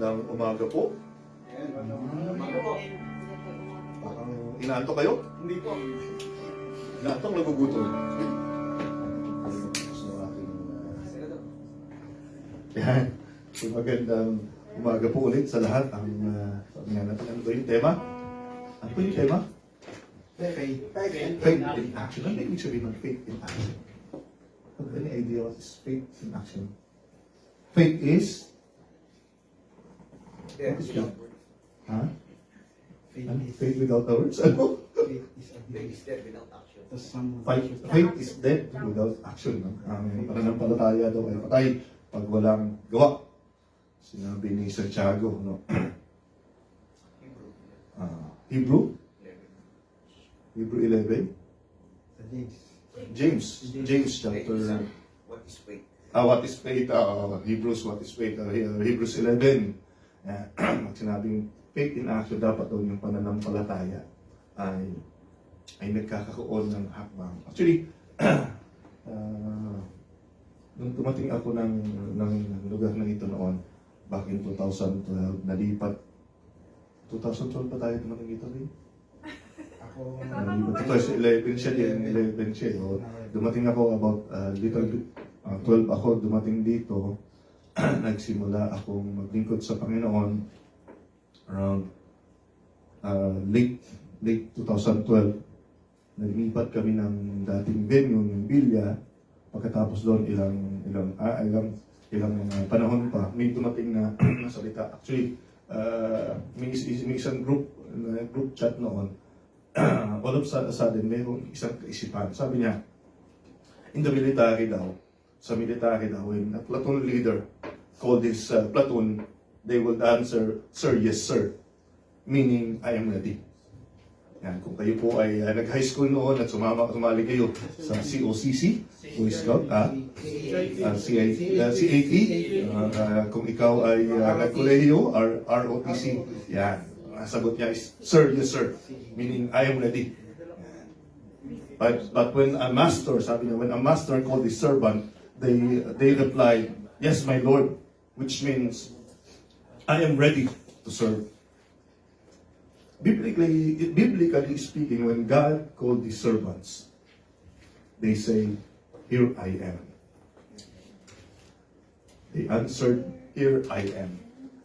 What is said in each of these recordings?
Magandang umaga po. Parang inaantok kayo? Hindi po. Inaantok, nagugutom. Yan. So, magandang umaga po ulit sa lahat. Sabi nga natin, ano ba yung tema? Ano ba yung tema? Faith in action. Ano ibig sabihin ng faith in action? Have any idea what is faith in action? Faith is? What is faith? Ha? Faith without words? Ano? Faith is dead without action. Faith is dead without action. No? Ang pananampalataya daw ay patay pag walang gawa. Sinabi ni Santiago, no? Hebrew 11. James chapter. What is faith? What is faith? Hebrews, what is faith? Hebrews 11. Sinabing faith in action, dapat daw yung pananampalataya ay nagkakaroon ng hakbang. Actually, nung tumating ako ng lugar na ito noon, back in 2012, nalipat. 2012 pa tayo tumating dito rin? Ako, 2011 siya din, 11 siya. So, dumating ako about little bit, 12 ako dumating dito. Nagsimula akong maglingkod sa Panginoon around late 2012. Naglipat kami ng dating venue, ng Bilya. Pagkatapos doon, ilang panahon pa, may dumating na salita. Actually, may isang group chat noon. All of a sudden, mayroong isang kaisipan. Sabi niya, in the military daw, sa military daw, when a platoon leader called his platoon, they would answer, "Sir, yes, sir." Meaning, I am ready. Yan, kung kayo po ay nag-high school noon at sumali kayo sa COCC, Boy Scout, CAT, kung ikaw ay nag-kolehiyo, ROTC, yan. Sagot niya is, "Sir, yes, sir." Meaning, I am ready. But when a master, sabi niya, when a master called his servant, they replied, "Yes, my Lord," which means, I am ready to serve. Biblically speaking, when God called his servants, they say, "Here I am." They answered, "Here I am.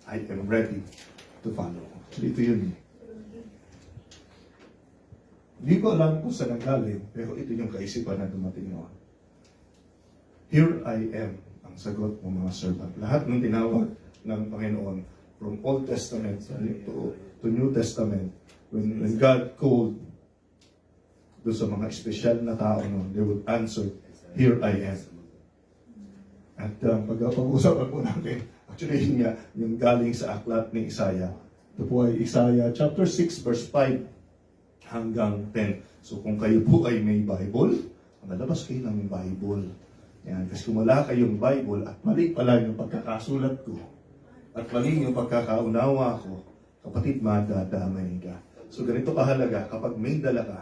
I am ready to follow." Actually, ito yun. Hindi ko alam kung saan nanggaling, pero ito yung kaisipan na dumating noon. Here I am, ang sagot ng mga servant. Lahat ng tinawag ng Panginoon, from Old Testament to New Testament, when God called doon sa mga espesyal na tao noon, they would answer, "Here I am." At pag-uusapan po natin, actually yun nga, yung galing sa aklat ni Isaiah. Ito po ay Isaiah chapter 6 verse 5 hanggang 10. So kung kayo po ay may Bible, malabas kayo ng Bible. Yan, kasi kung wala kayong Bible at mali pala yung pagkakasulat ko at mali yung pagkakaunawa ko, kapatid, madadamay ka. So ganito kahalaga, kapag may dala ka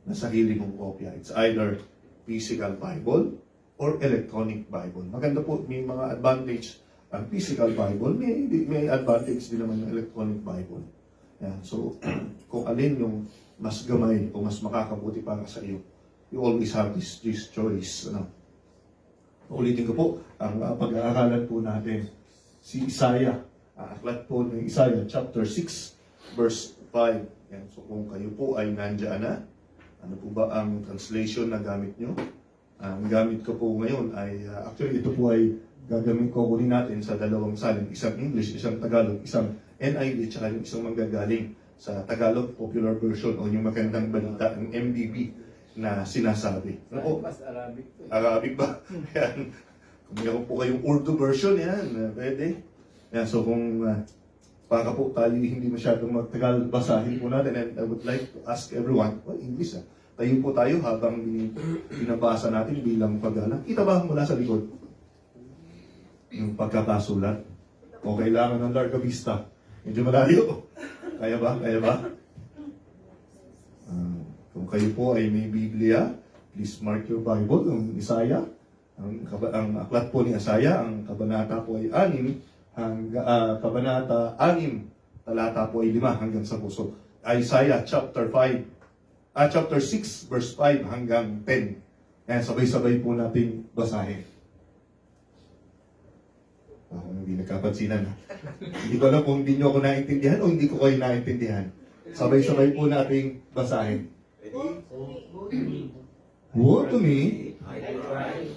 na sarili mong kopya, it's either physical Bible or electronic Bible. Maganda po, may mga advantage ang physical Bible, may advantage din naman yung electronic Bible. Yan. So, kung alin yung mas gamay o mas makakabuti para sa iyo, you always have this choice. Ano? Ulitin ko po, ang pag-aaralan po natin, si Isaiah, aklat po ng Isaiah, chapter 6, verse 5. Yan. So, kung kayo po ay nandiyan na, ano po ba ang translation na gamit nyo? Ang gamit ko po ngayon ay, actually ito po ay gagawin ko kunin natin sa dalawang salin, isang English, isang Tagalog, isang NIV, tsaka yung isang manggagaling sa Tagalog Popular Version o yung magandang balita ng MBB na sinasabi. Ano po? mas Arabic. Arabic ba? Yan. Kung meron po kayong Urdu version, yan, pwede. Yan, so kung para po tayo hindi masyadong magtagal, basahin po natin, and I would like to ask everyone, English tayo po tayo habang binabasa natin bilang pag-alam. Kita ba mula sa likod? Yung pagkakasulat? O kailangan ng larga vista? Medyo malayo. Kaya ba? Kaya ba? Kung kayo po ay may Biblia, please mark your Bible, yung Isaiah. Ang aklat po ni Isaiah, ang kabanata po ay 6 Kabanata 6, talata po ay 5 hanggang 10. Isaiah chapter 6 verse 5 hanggang 10. Yan, sabay-sabay po natin basahin. Ako hindi nagkapansinan. Hindi ko alam kung hindi nyo ako naintindihan o hindi ko kayo naintindihan. Sabay-sabay po nating basahin. Ready? Woe to me, I cry,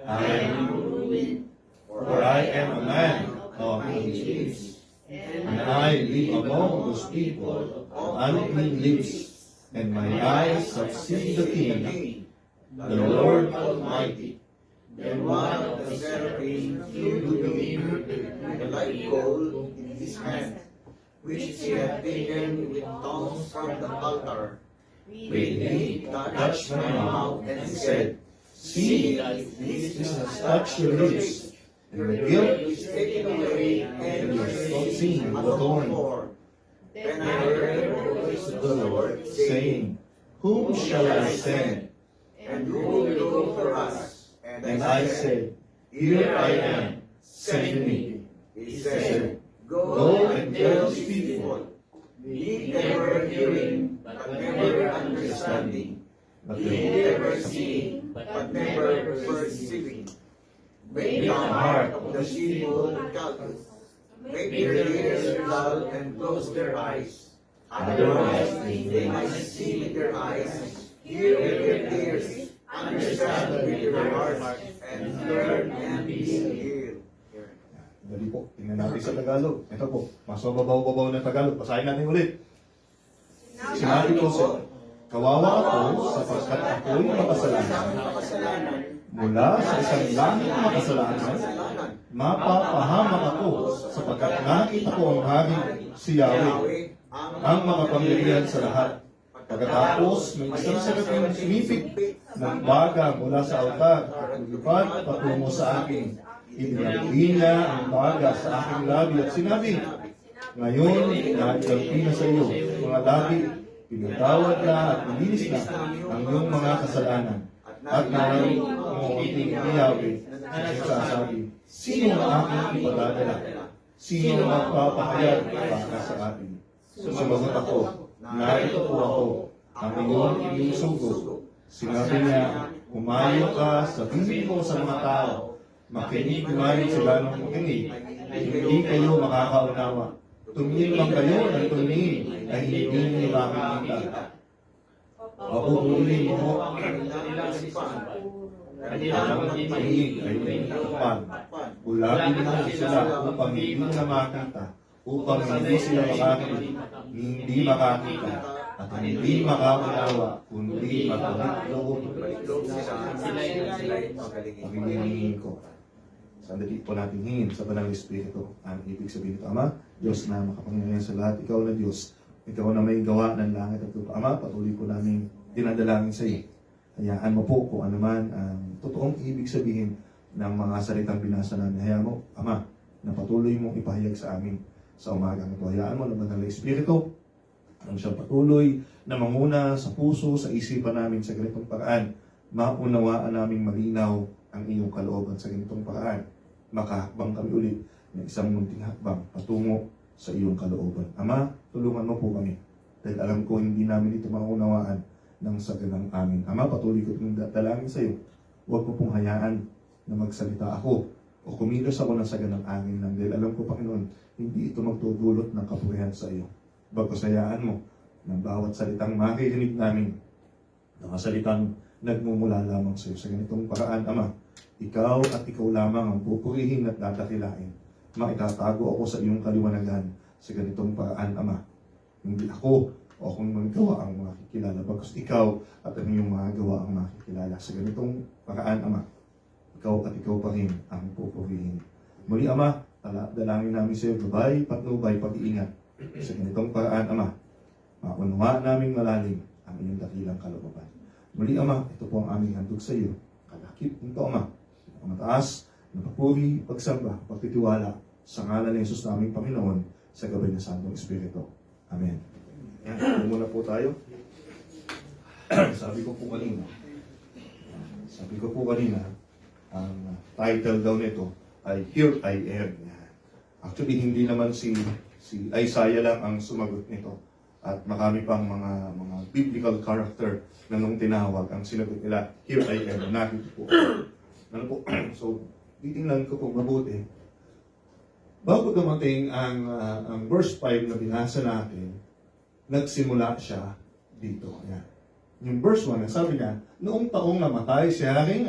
I am ruined, for I am a man of unclean, and I live among those people of unclean lips, and my eyes have seen the King, the Lord Almighty. Then one of the seraphim flew to me with a light coal in his hand, which he had taken with tongs from the altar. With it touched my mouth and said, See, this has touched your lips, and your guilt is taken away, and your sin atoned for. Then I heard the voice of the Lord saying, Whom shall I send? And who will go for us? And I said, Here I am, send me. He said, Go and tell these people, Ye never hearing, but never understanding. but Ye never seeing, but never perceiving. Make the heart of the simple callous. Make their ears dull and close their eyes. Otherwise they might see with their eyes, hear with their ears, understand with their hearts, and turn and be healed. Dali po, tingnan natin sa Tagalog. Ito po, mas mababaw-babaw na Tagalog. Basahin natin ulit. Sinabi ko sa kawawa ako sapagkat ako'y makasalanan. Mula sa isang langit na makasalanan, mapapahamak ako sapagkat nakita ko ang hari si Yahweh, ang makapangyarihan sa lahat. Pagkatapos, may isang serafim sumipit ng baga mula sa altar at lumipad patungo sa akin. Ibinagdi niya ang baga sa aking labi at sinabi, Ngayon, naikampi na sa iyo, mga labi, pinatawad na at nilinis na ang iyong mga kasalanan. At narating mo aking Yahweh na nagsasabi, Sino ang aking ipadadala? Sino ang magpapahayag para sa akin? Sumagot ako, narito po ako, ang iyong inusugo. Sinabi niya, Umayo ka, sabihin mo sa mga tao, makinig kumain sila ng makinig, hindi kayo makakaunawa. Tumingin lang kayo ng tumingin, ay hindi niyo makikita. Papupunin mo ang kanilang sipan. kanilang tingin ay nagtapan. Ulapin mo sila upang hindi na makita, upang hindi sila hindi makakita, at hindi makaunawa, kundi magbalik-loob. Paghinihingin ko. Sandali po natin hingin sa Banal Espiritu. Ang ibig sabihin ito, Ama, Diyos na makapangyarihan sa lahat. Ikaw na Diyos. Ikaw na may gawa ng langit at lupa. Ama, patuloy po namin dinadalangin sa iyo. Hayaan mo po kung ano man ang totoong ibig sabihin ng mga salitang binasa namin. Hayaan mo, Ama, na patuloy mong ipahayag sa amin sa umagang ito. Hayaan mo na Banal Espiritu ang siyang patuloy na manguna sa puso, sa isipan namin sa ganitong paraan. Maunawaan namin malinaw ang iyong kalooban sa ganitong paraan. Makahakbang kami ulit ng isang munting hakbang patungo sa iyong kalooban. Ama, tulungan mo po kami. Dahil alam ko hindi namin ito maunawaan ng saganang amin. Ama, patuloy ko itong dalangin sa iyo. Huwag mo pong hayaan na magsalita ako o kumilos ako ng saganang amin lang. Dahil alam ko, Panginoon, hindi ito magtutulot ng kapurihan sa iyo. Bagkus hayaan mo ng bawat salitang makikirinig namin, mga salitang nagmumula lamang sa iyo. Sa ganitong paraan, Ama, ikaw at ikaw lamang ang pupurihin at dadakilain. Maitatago ako sa iyong kaliwanagan sa ganitong paraan, Ama. Hindi ako o akong magawa ang makikilala, bagkus ikaw at ang iyong mga gawa ang makikilala. Sa ganitong paraan, Ama, ikaw at ikaw pa rin ang pupurihin. Muli, Ama, dalangin namin sa iyo, gabay, patnubay, pag-iingat. Sa ganitong paraan, Ama, maunawaan namin malalim ang iyong dakilang kalooban. Muli, Ama, ito po ang aming handog sa iyo. Kalakip nito, Ama, ang mataas na papuri, pagsamba, pagtitiwala sa ngalan ni Jesus naming Panginoon sa gabay ng Santong Espiritu. Amen. Yan, muna po tayo. Sabi ko po kanina, ang title daw nito ay Here I Am. Yan. Actually, hindi naman si Isaiah lang ang sumagot nito. At marami pang mga biblical character na nung tinawag, ang sinagot nila, here I am, nakita po. Ano po? So, titingnan ko po mabuti. Bago dumating ang verse 5 na binasa natin, nagsimula siya dito. Yan. Yung verse 1, sabi niya, noong taong namatay si Haring,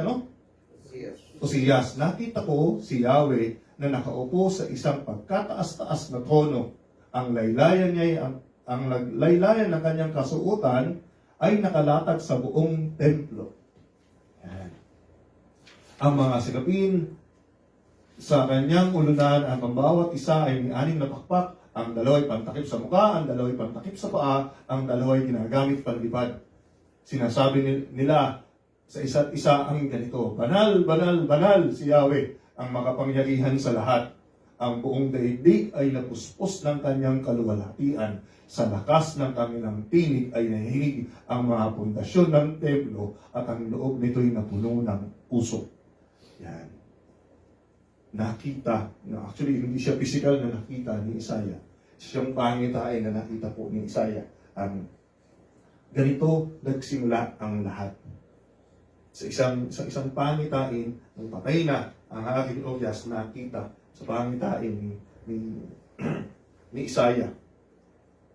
Yes. Osias, nakita ko si Yahweh na nakaupo sa isang pagkataas-taas na trono. Ang laylayan niya, ang laylayan ng kanyang kasuotan ay nakalatag sa buong templo. Yan. Ang mga silapin sa kanyang ulunan, ang bawat isa ay may 6 na pakpak, ang dalawa ay pantakip sa mukha, ang dalawa ay pantakip sa paa, ang dalawa ay ginagamit panlipad. Sinasabi nila sa isa't isa ang ganito, banal, banal, banal si Yahweh, ang makapangyarihan sa lahat. Ang buong daigdig ay napuspos ng kanyang kaluwalhatian. Sa lakas ng kanilang tinig ay nahihinig ang mga pundasyon ng templo at ang loob nito'y napuno ng puso. Yan. Nakita, actually hindi siya physical na nakita ni Isaiah. Siyang pangitain na nakita po ni Isaiah. Ganito nagsimula ang lahat. Sa isang pangitain, nung patay na ang aking Osias, nakita sa pangitain ni Isaiah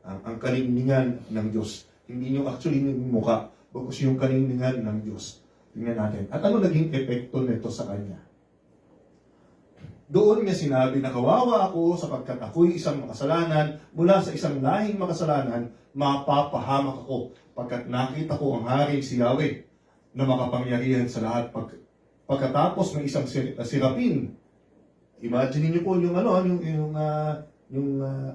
ang kaningningan ng Diyos. Hindi yung actually yung mukha, bagkus yung kaningningan ng Diyos. Tingnan natin. At ano naging epekto nito sa kanya? Doon niya sinabi na kawawa ako sapagkat ako'y isang makasalanan, mula sa isang lahing makasalanan, mapapahamak ako pagkat nakita ko ang haring si Yahweh na makapangyarihan sa lahat. Pagkatapos ng isang sirapin, imagine niyo po yung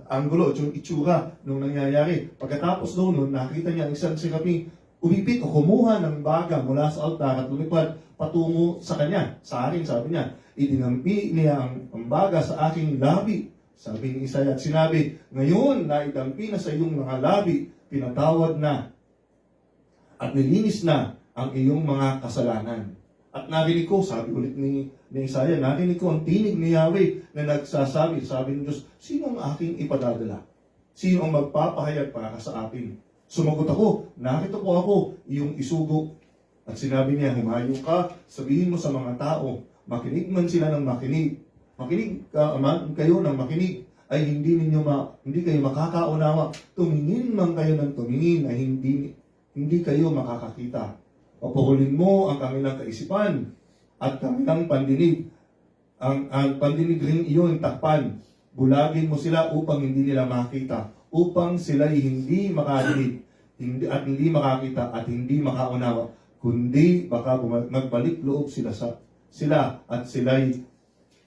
angulo, yung itsura nung nangyayari. Pagkatapos noon, nakita niya ang isang sirapin, umipit o kumuha ng baga mula sa altar at lumipad patungo sa kanya. Sa akin, sabi niya, idinampi niya ang baga sa aking labi. Sabi ni Isaiah at sinabi, ngayon na idampi na sa iyong mga labi, pinatawad na at nilinis na ang iyong mga kasalanan. At narinig ko, sabi ulit ni Isaiah, narinig ko ang tinig ni Yahweh na nagsasabi, sabi ng Diyos, sino ang aking ipadadala? Sino ang magpapahayag para sa akin? Sumagot ako, nakita ko ako, iyong isugo. At sinabi niya, humayo ka, sabihin mo sa mga tao, makinig man sila ng makinig. Makinig kayo ng makinig, ay hindi kayo makakaunawa. Tumingin man kayo ng tumingin, ay hindi kayo makakakita. Papahulin mo ang kanilang kaisipan at kanilang pandinig. Ang pandinig rin iyon takpan. Bulagin mo sila upang hindi nila makita, upang sila'y hindi makadinig, hindi makakita at hindi makaunawa, kundi baka magbalik loob sila at sila'y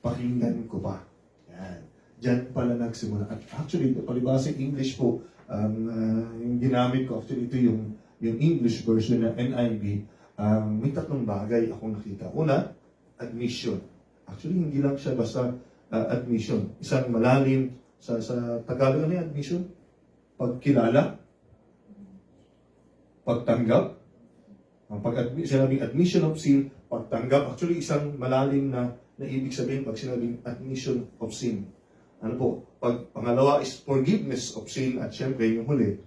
pakinggan ko pa. Yan. Diyan pala nagsimula. At actually, palibasing English po, yung ginamit ko, actually ito yung English version ng NIV, may 3 bagay akong nakita. Una, admission. Actually, hindi lang siya basta admission. Isang malalim, sa Tagalog ano yung admission? Pagkilala, pagtanggap. Ang sinabing admission of sin, pagtanggap. Actually, isang malalim na ibig sabihin pag sinabing admission of sin. Ano po? Pangalawa is forgiveness of sin at syempre yung huli,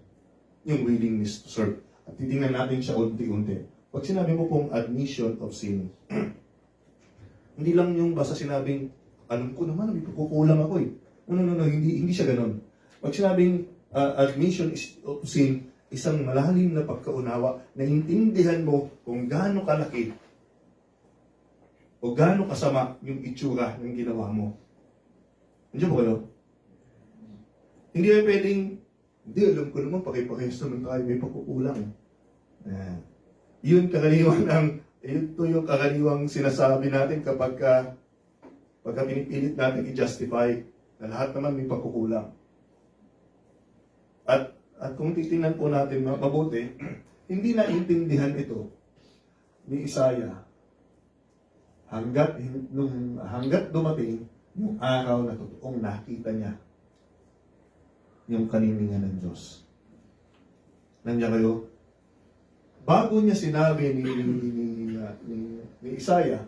yung willingness to serve. At titingnan natin siya unti-unti. Pag sinabi mo pong admission of sin, hindi lang yung basta sinabing, alam ko naman, may pagkukulang ako eh. No, hindi siya ganun. Pag sinabing admission of sin, isang malalim na pagkaunawa na intindihan mo kung gaano kalaki o gaano kasama yung itsura ng ginawa mo. Nandiyan mo kayo? Hindi ay pwedeng, hindi, alam ko naman, pakipakayos naman tayo, may pagkukulang. Ito yung karaniwang sinasabi natin pagka pinipilit natin i-justify na lahat naman may pagkukulang. At kung titingnan po natin mabuti, hindi na intindihan ito ni Isaiah hanggat dumating yung araw na totoong nakita niya yung kaniningan ng Diyos. Nandiyan kayo? Bago niya sinabi ni Isaiah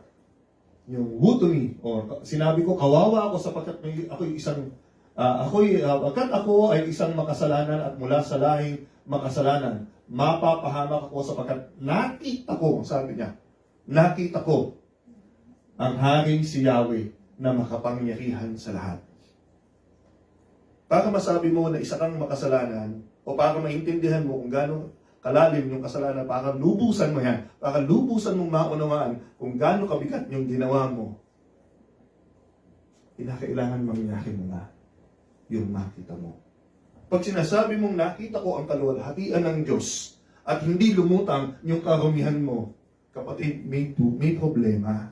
Yung woe to me, o sinabi ko, kawawa ako sapagkat pagkat ako ay isang makasalanan at mula sa lahing makasalanan, mapapahamak ako sapagkat nakita ko, sabi niya, nakita ko ang Haring si Yahweh na makapangyarihan sa lahat. Para masabi mo na isa kang makasalanan, o para maintindihan mo kung gaano kalalim yung kasalanan, para lubusan mo yan, para lubusan mong maunawaan kung gaano kabigat yung ginawa mo, kinakailangan mangyari mo na yung nakita mo. Pag sinasabi mong nakita ko ang kaluwalhatian ng Diyos at hindi lumutang yung karumihan mo, kapatid, may problema.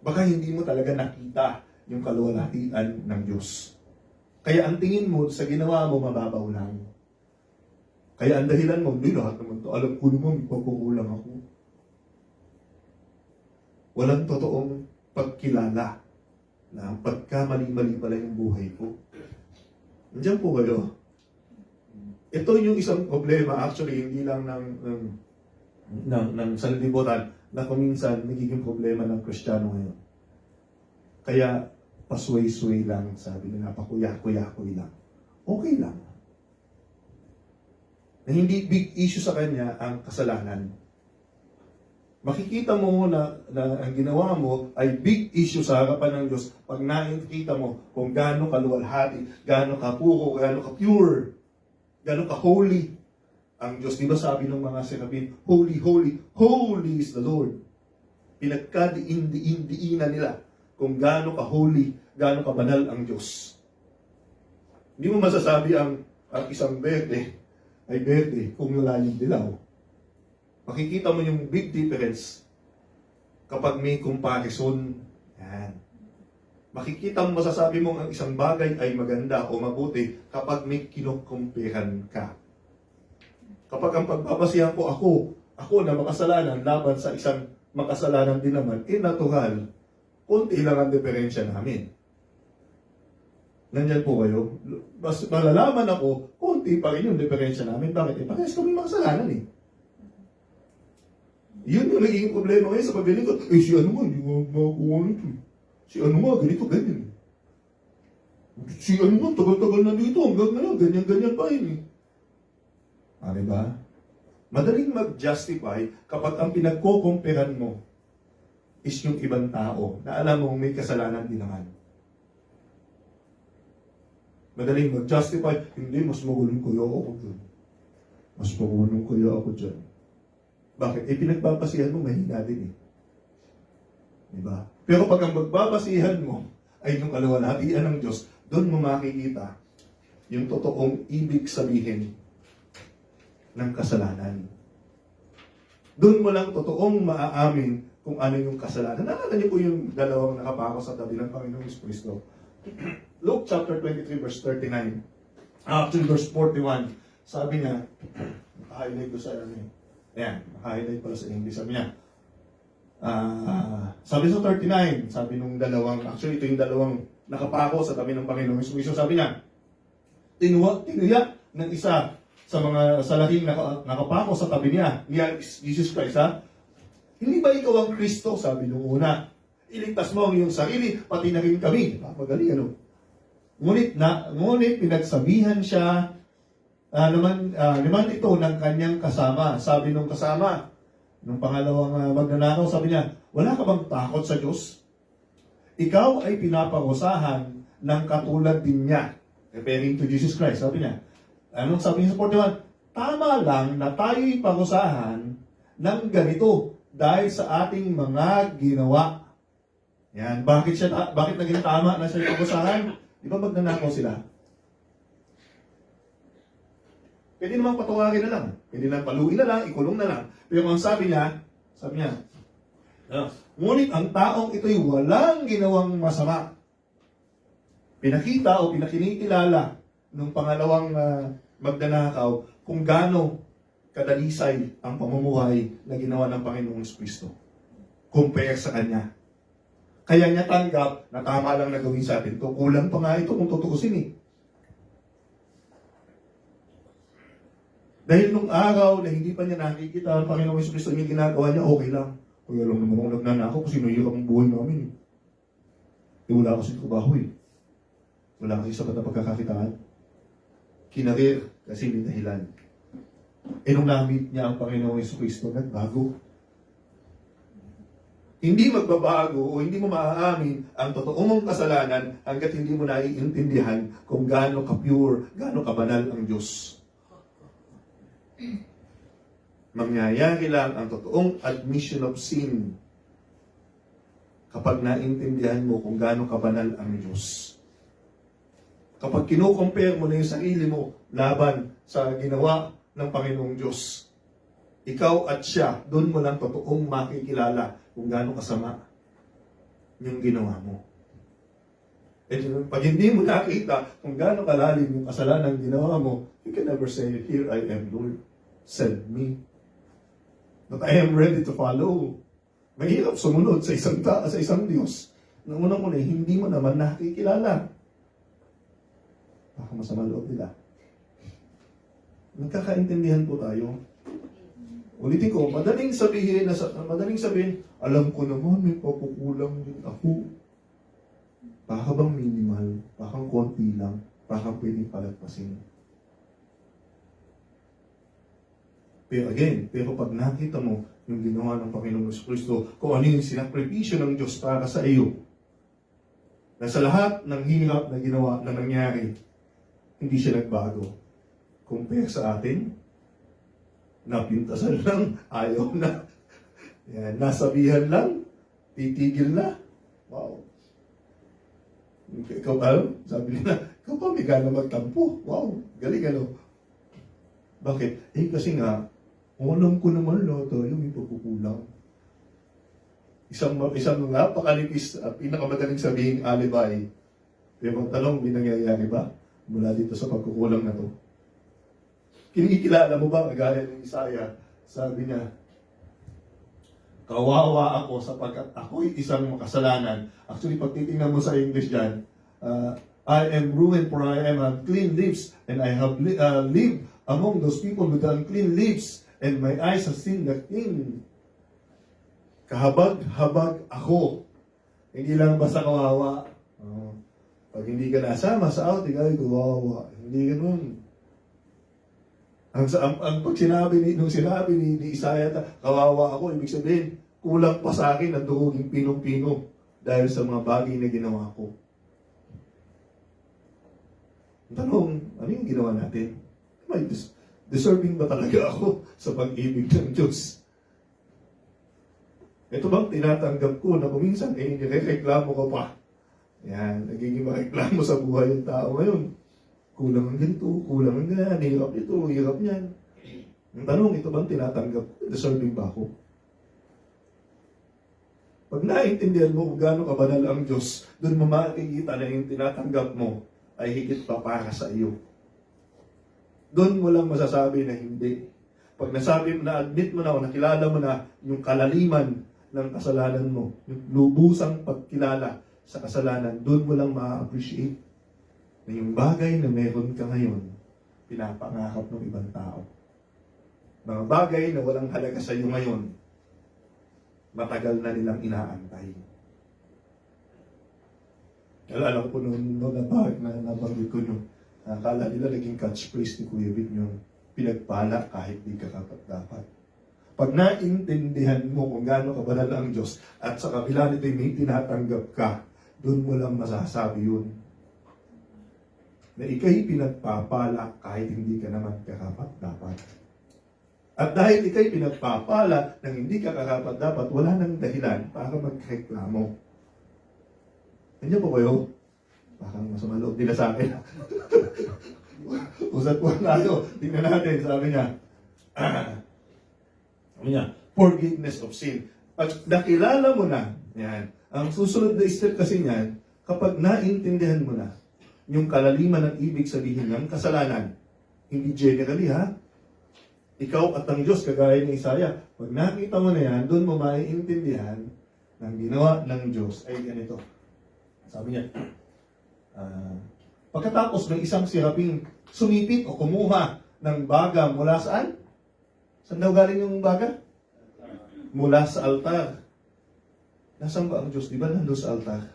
Baka hindi mo talaga nakita yung kaluwalhatian ng Diyos. Kaya ang tingin mo sa ginawa mo, mababaw lang. Kaya ang dahilan mo, hindi lahat naman to. Alam ko naman, may pagkukulang ako. Walang totoong pagkilala na pagkamali-mali pala yung buhay ko. Nandiyan po kayo. Ito yung isang problema, actually, hindi lang ng sanlibutan, na kuminsan nagiging problema ng Kristiyano ngayon. Kaya, pasway-sway lang, sabi nila, pakuya-kuya-kuy lang. Okay lang. Na hindi big issue sa kanya ang kasalanan. Makikita mo na ang ginawa mo ay big issue sa harapan ng Diyos pag nakikita mo kung gaano kaluwalhati, gaano kapuro, gaano ka-pure, gaano ka-holy ang Diyos. Di ba sabi ng mga serapin, holy, holy, holy is the Lord. Pinagkadiin-diinan nila kung gaano ka-holy, gaano ka-banal ang Diyos. Hindi mo masasabi ang isang berde ay berde kung wala yung dilaw. Makikita mo yung big difference kapag may comparison. Yan. Makikita mo, masasabi mo ang isang bagay ay maganda o mabuti kapag may kinokomperan ka. Kapag ang pagpapasihan ko ako na makasalanan laban sa isang makasalanan din naman, natural. Kunti lang ang diferensya namin. Nandyan po kayo. Mas malalaman ako, konti pa rin yung diferensya namin. Bakit? Parehas kami makasalanan eh. Yun yung nagiging problema ngayon sa paggaling ko. Si ano nga, hindi mo makakuha nito. Si ano nga, ganito, ganyan. Si ano nga, tagal-tagal na dito. Hanggang ngayon, ganyan-ganyan pa yun eh. Diba? Madaling mag-justify kapag ang pinagkukumpiran mo is yung ibang tao na alam mo may kasalanan din naman. Madaling mag-justify, hindi, mas magaling kaya ako dyan. Mas magaling kaya ako dyan. Bakit? Pinagbabasihan mo, mahina din eh. Diba? Pero pag ang magbabasihan mo ay yung kaluwalhatian ng Diyos, doon mo makikita yung totoong ibig sabihin ng kasalanan. Doon mo lang totoong maaamin kung ano yung kasalanan. Naalala niyo po yung dalawang nakapako sa tabi ng Panginoong Kristo. Luke chapter 23 verse 39. Actually verse 41. Sabi niya, naka-highlight ko sa ayan, naka-highlight pala sa English. Sabi niya, sabi sa 39, sabi nung dalawang, actually ito yung dalawang nakapako sa tabi ng Panginoong Kristo. Sabi niya, tinuya ng isa sa mga salahing nakapako sa tabi niya Jesus Christ, ha? Hindi ba ikaw ang Kristo? Sabi nung una. Iligtas mo ang iyong sarili, pati na rin kami. Magaling, ano? Ngunit pinagsabihan siya naman ito ng kanyang kasama. Sabi nung kasama, nung pangalawang magnanakaw, sabi niya, wala ka bang takot sa Diyos? Ikaw ay pinaparusahan ng katulad din niya. Referring to Jesus Christ, sabi niya. Anong sabi niya sa 41? Tama lang na tayo'y parusahan ng ganito dahil sa ating mga ginawa. Yan. Bakit naging tama na siya yung parusahan? Di ba magnanakaw sila? Pwede namang patawarin na lang. Pwede na paluin na lang, ikulong na lang. Pero ang sabi niya, ngunit ang taong ito'y walang ginawang masama. Pinakita o pinakinikilala nung pangalawang magnanakaw kung gaano kadalisay ang pamumuhay na ginawa ng Panginoong Kristo compare sa Kanya. Kaya niya tanggap na tama lang na gawin sa atin. Kulang pa nga ito kung tutukusin eh. Dahil nung araw na hindi pa niya nakikita ang Panginoong Kristo yung ginagawa niya, okay lang. Kaya alam naman ako nagnanakaw kasi nahihirap ang buhay namin. Wala kasi trabaho eh. Wala kasi sapat na pagkakakitaan. Kinarir kasi may dahilan. Nung na-meet niya ang Panginoong Jesucristo, nagbago. Hindi magbabago o hindi mo maaamin ang totoo mong kasalanan hanggat hindi mo naiintindihan kung gaano ka-pure, gaano kabanal ang Diyos. Mangyayari lang ang totoong admission of sin kapag naintindihan mo kung gaano kabanal ang Diyos. Kapag kino-compare mo na yung sarili mo laban sa ginawa ng Panginoong Diyos, ikaw at siya, doon mo lang totoong makikilala kung gaano kasama yung ginawa mo. At pag hindi mo nakita kung gaano kalalim yung kasalanan ginawa mo, you can never say, "Here I am, Lord. Send me." But I am ready to follow. Mahirap sumunod sa isang Diyos na unang-una, hindi mo naman nakikilala. Baka masama loob nila. Nagkakaintindihan po tayo. Ulitin ko, madaling sabihin, alam ko naman, may papukulang din ako. Baka bang minimal, baka konti lang, baka pwedeng palagpasin. Pero pag nakita mo yung ginawa ng Panginoong Jesucristo, kung ano yung sinakripisyo ng Diyos para sa iyo, na sa lahat ng hirap na ginawa na nangyari, hindi siya nagbago. Compare sa atin, napintasan lang, ayaw na. Yan, nasabihan lang, titigil na. Wow. Ikaw pa, sabi nila, ikaw pa may gana magtampo. Wow, galing ano. Bakit? Kasi nga, alam ko naman lahat tayo may pagkukulang. Isang napakalipis at pinakamadaling sabihing alibay. Pero ang tanong, may nangyayari ba mula dito sa pagkukulang na to? Kinikilala mo ba, kagaya ng Isaiah, sabi niya, kawawa ako sapagkat ako'y isang makasalanan. Actually, pag titingnan mo sa English dyan, I am ruined for I am unclean lips, and I have lived among those people with unclean lips, and my eyes have seen the King. Kahabag-habag ako. Hindi lang basta kawawa. Pag hindi ka nasama sa outing, ay kawawa. Hindi ganun. Pag nung sinabi ni Isaiah, kawawa ako, ibig sabihin, kulang pa sa akin ang duruging pinong-pino dahil sa mga bagay na ginawa ko. Ang tanong, ano yung ginawa natin? Deserving ba talaga ako sa pag-ibig ng Diyos? Ito bang tinatanggap ko na kuminsan, nireklamo ko pa? Yan, nagiging mareklamo sa buhay ng tao ngayon. Kulang ang ganito, kulang ang ganyan, hirap ito, hirap niyan. Ang tanong, ito bang tinatanggap? Deserving ba ako? Pag naintindihan mo kung gaano kabanal ang Diyos, doon mo makikita na yung tinatanggap mo ay higit pa para sa iyo. Doon mo lang masasabi na hindi. Pag nasabi mo na, admit mo na o nakilala mo na yung kalaliman ng kasalanan mo, yung lubusang pagkilala sa kasalanan, doon mo lang ma-appreciate na yung bagay na meron ka ngayon, pinapangakap ng ibang tao. Mga bagay na walang halaga sa iyo ngayon, matagal na nilang inaantay. Alam ko noon na nabanggit ko nung akala nila naging catchphrase ni Kuya Vic yung pinagpala kahit di ka dapat. Pag naintindihan mo kung gaano kabanal ang Diyos at sa kabila nito may tinatanggap ka, doon mo lang masasabi yun. Na ika'y pinagpapala kahit hindi ka naman karapat-dapat. At dahil ika'y pinagpapala nang hindi ka karapat-dapat, wala nang dahilan para magreklamo. Nandiyan po kayo? Parang masama loob nila sa akin. Usat po tayo. Tingnan natin, sabi niya, forgiveness of sin. Pag nakilala mo na, yan, ang susunod na step kasi niyan, kapag naintindihan mo na, yung kalaliman ng ibig sabihin ng kasalanan, hindi generally ha, ikaw at ang Diyos, kagaya ni Isaiah, pag nakita mo na yan, doon mo maiintindihan ng ginawa ng Diyos ay ganito. Sabi niya, pagkatapos ng isang siraping sumipit o kumuha ng baga mula saan? Saan daw galing yung baga? mula sa altar. Nasaan ba ang Diyos? Di ba nandun sa altar?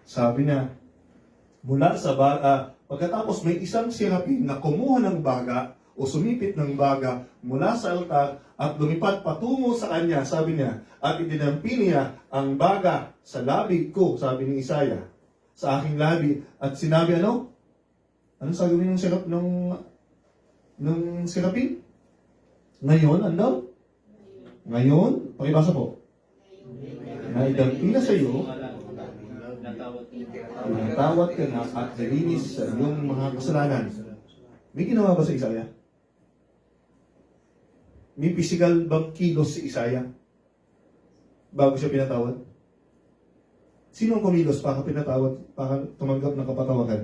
Sabi niya, mula sa baga, pagkatapos may isang serapin na kumuha ng baga o sumipit ng baga mula sa altar at lumipad patungo sa kanya, sabi niya, at idinampi niya ang baga sa labi ko, sabi ni Isaiah, sa aking labi, at sinabi ano? Ano sabi ng serapin? Ngayon, ano? Ngayon, pakibasa po. Naidampi na sa iyo, tinatawad ka na at nalinis sa iyong mga kasalanan. May ginawa ba sa Isaiah? May physical bang kilos si Isaiah bago siya pinatawad? Sino ang kumilos para pinatawad, para tumanggap ng kapatawaran?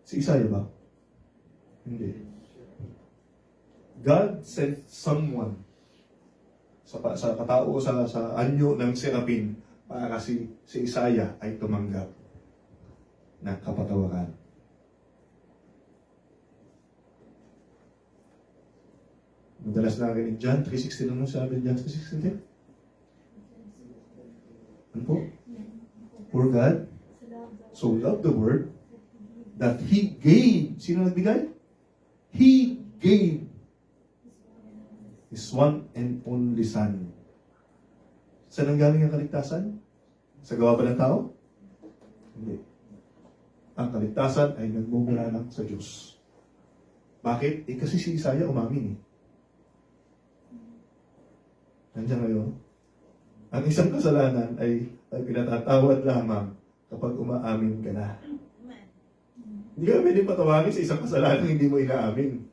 Si Isaiah ba? Hindi. God sent someone sa katao sa anyo ng serapin para si Isaiah ay tumanggap ng kapatawaran. Madalas narinig John 3:16, ano sabi John 3:16? Ano po? For God so loved the world that He gave. Sino nagbigay? He gave His one and only Son. Saan ang galing ang kaligtasan? Sa gawa ba ng tao? Hindi. Ang kaligtasan ay nagmumula lang sa Diyos. Bakit? Kasi si Isaiah umamin. Nandiyan ngayon. Ang isang kasalanan ay pinatatawad lamang kapag umaamin ka na. Hindi ka pwedeng patawarin sa isang kasalanan hindi mo inaamin.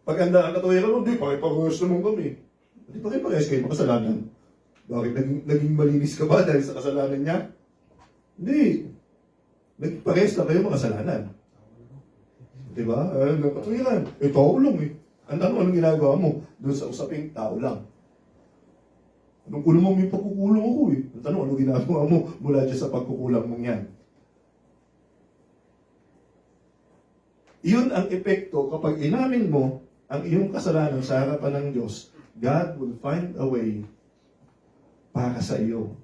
Pag ang katuwiran mo, hindi, pakipag-uwas naman kami. Hindi, pakipag-uwas kayo makasalanan. Bakit? Naging malinis ka ba dahil sa kasalanan niya? Hindi. Naging pares lang kayo makasalanan. Diba? Katuwiran. Tao lang eh. Ang tanong, anong ginagawa mo? Doon sa usaping tao lang. Anong kulang mo may pagkukulang ako eh. Ang tanong, anong ginagawa mo mula dyan sa pagkukulang mong yan? Iyon ang epekto kapag inamin mo ang iyong kasalanan sa harapan ng Diyos, God will find a way para sa iyo.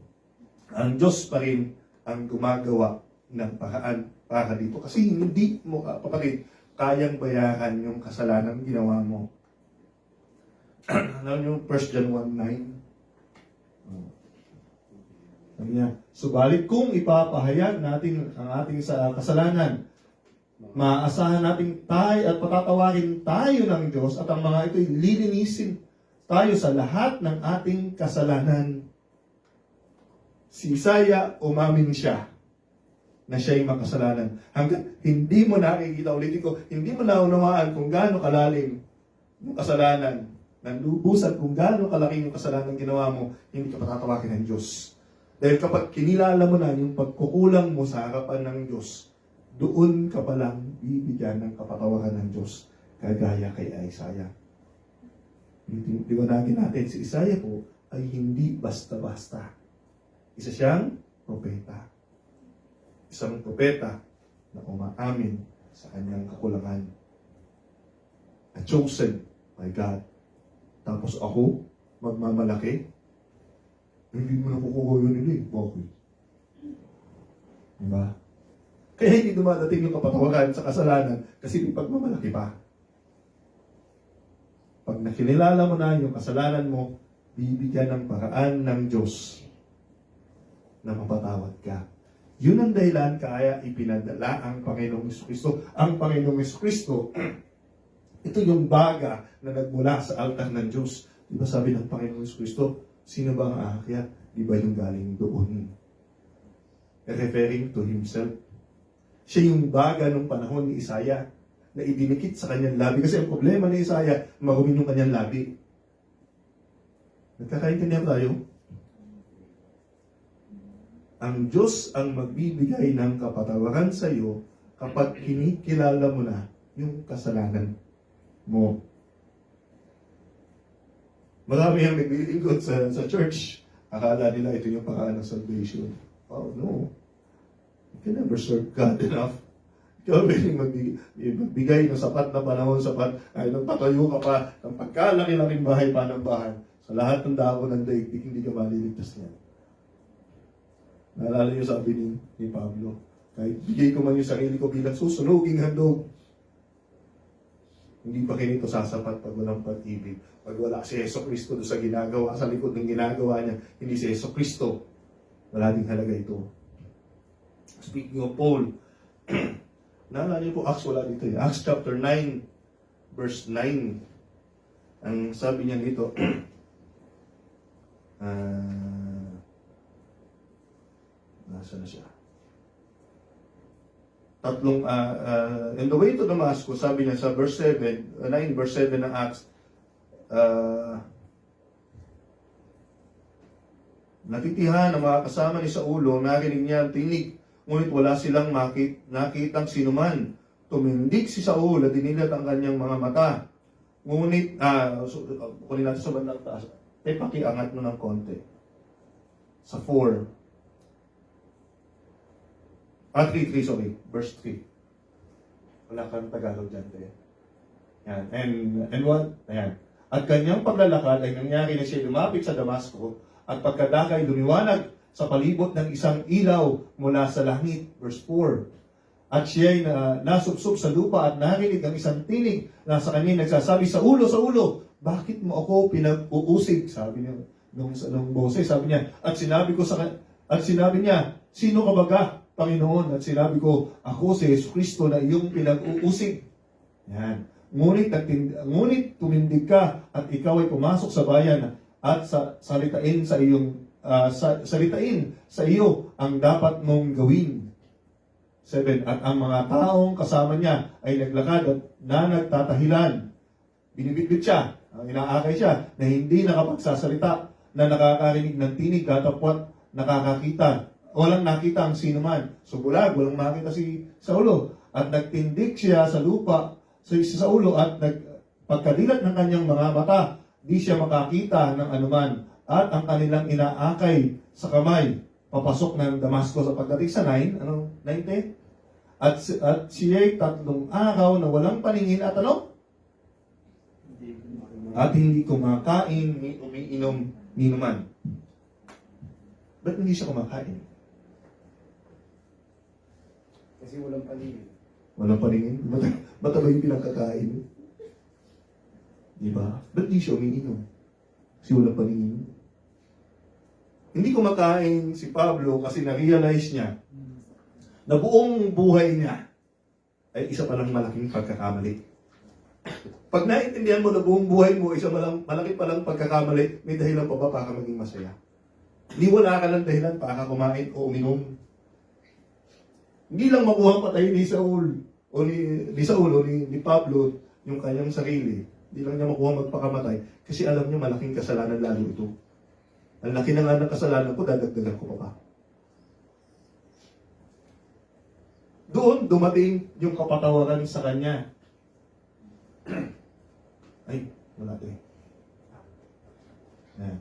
Ang Diyos pa rin ang gumagawa ng paraan para dito. Kasi hindi mo kapatid kayang bayaran yung kasalanan ginawa mo. Alam niyo, 1 John 1:9. Sabi niya, subalit kung ipapahayag natin ang ating sa kasalanan, maaasahan nating tayo at patatawarin tayo ng Diyos at ang mga ito'y lilinisin tayo sa lahat ng ating kasalanan. Si Isaiah, umamin siya na siya'y makasalanan. Hanggang hindi mo nakikita, ulitin ko, hindi mo naunawaan kung gaano kalalim yung kasalanan, nanlubusan kung gaano kalaki yung kasalanan ginawa mo, hindi ka patatawarin ng Diyos. Dahil kapag kinilala mo na yung pagkukulang mo sa harapan ng Diyos, doon ka palang bibigyan ng kapatawaran ng Diyos, kagaya kay Isaiah. Liwanagin natin, si Isaiah po ay hindi basta-basta. Isa siyang propeta. Isang propeta na umaamin sa kanyang kakulangan. A chosen by God. Tapos ako, magmamalaki, hindi mo nakukuha yun nila eh. Bakit? Diba? Kaya hindi dumadating yung kapatawaran sa kasalanan kasi may pagmamalaki pa. Pag nakinilala mo na yung kasalanan mo, bibigyan ng paraan ng Diyos na mapatawad ka. Yun ang dahilan kaya ipinadala ang Panginoong Jesucristo. Ang Panginoong Jesucristo, ito yung baga na nagmula sa altar ng Diyos. Di ba sabi ng Panginoong Jesucristo, sino ba ang aakyat? Di ba yung galing doon? Referring to Himself. Siya yung baga nung panahon ni Isaiah na idinikit sa kanyang labi. Kasi ang problema ni Isaiah, marumi yung kanyang labi. Nagkakaintindihan tayo? Ang Diyos ang magbibigay ng kapatawaran sa iyo kapag kinikilala mo na yung kasalanan mo. Marami ang naglilingkod sa church. Akala nila ito yung paraan ng salvation. Oh, no. You can never serve God enough. You Ikaw pwedeng magbigay ng sapat na panahon, sapat, ay nagpatayo ka pa ng pagkalaki-laking bahay, panambahan. Sa lahat ng dako ng daigdig, hindi ka maliligtas niyan. Naalala niyo sabi ni Pablo, kahit bigay ko man yung sarili ko bilang susunuging handog, hindi pa kinito sasapat pag walang pag-ibig. Pag wala si Yeso Cristo doon sa ginagawa, sa likod ng ginagawa niya, hindi si Yeso Cristo, wala ding halaga ito. Speaking of Paul, naalala niyo po, Acts wala dito. Acts chapter 9, verse 9. Ang sabi niya dito, nasa na siya? Tatlong, in the way to Damascus, sabi niya sa verse 7, 9 verse 7 ng Acts, natitihan ng mga kasama ni Saulo, narinig niya ang tinig, ngunit wala silang nakitang sinuman. Tumindig si Saul at dinilat ang kanyang mga mata. Ngunit, kunin natin sa bandang taas, pakiangat mo ng konti. Sa 4. 3, sorry. Verse 3. Wala kang Tagalog dyan, te. Yan. And what? Ayan. At kanyang paglalakad ay nangyari na siya lumapit sa Damasco at pagkadakay lumiwanag sa palibot ng isang ilaw mula sa langit. Verse 4. At siya ay nasubsob sa lupa at narinig ang isang tinig na sa kanya nagsasabi, sa ulo, bakit mo ako pinag-uusig? Sabi niya, nung boses, sabi niya, at sinabi niya, sino ka baga, Panginoon? At sinabi ko, ako si Yesu Cristo na iyong pinag-uusig. Yan. Ngunit tumindig ka at ikaw ay pumasok sa bayan at salitain sa iyo ang dapat mong gawin. 7. At ang mga taong kasama niya ay naglakad at nagtatahilan. Binibitbit siya, inaakay siya, na hindi nakapagsasalita, na nakakarinig ng tinig, katapwat walang nakita ang sinuman. So bulag, walang makita si Saulo. At nagtindig siya sa lupa, sa Saulo, at pagkadilat ng kanyang mga mata, di siya makakita ng anuman. At ang kanilang inaakay sa kamay, papasok ng Damasco sa pagdating sa 9, 9? At siya'y 3 araw na walang paningin at At hindi kumakain, ni umiinom, ni naman. Ba't hindi siya kumakain? Kasi walang paningin. Walang paningin? Ba't ba yung pinagkakain? Diba? Ba't di siya umiinom? Kasi walang paningin. Hindi kumakain si Pablo kasi na-realize niya na buong buhay niya ay isa palang malaking pagkakamali. Pag naintindihan mo na buong buhay mo, isa malaki palang pagkakamali, may dahilan pa ba para maging masaya? Hindi wala ka ng dahilan para kumain o uminom. Hindi lang makuha patay ni Saul o ni Pablo yung kanyang sarili. Hindi lang niya makuha magpakamatay kasi alam niya malaking kasalanan lalo ito. Ang laki na nga ng kasalanan ko, dadagdagan ko pa. Doon dumating yung kapatawaran sa kanya. Ay, wala ito eh. Yan.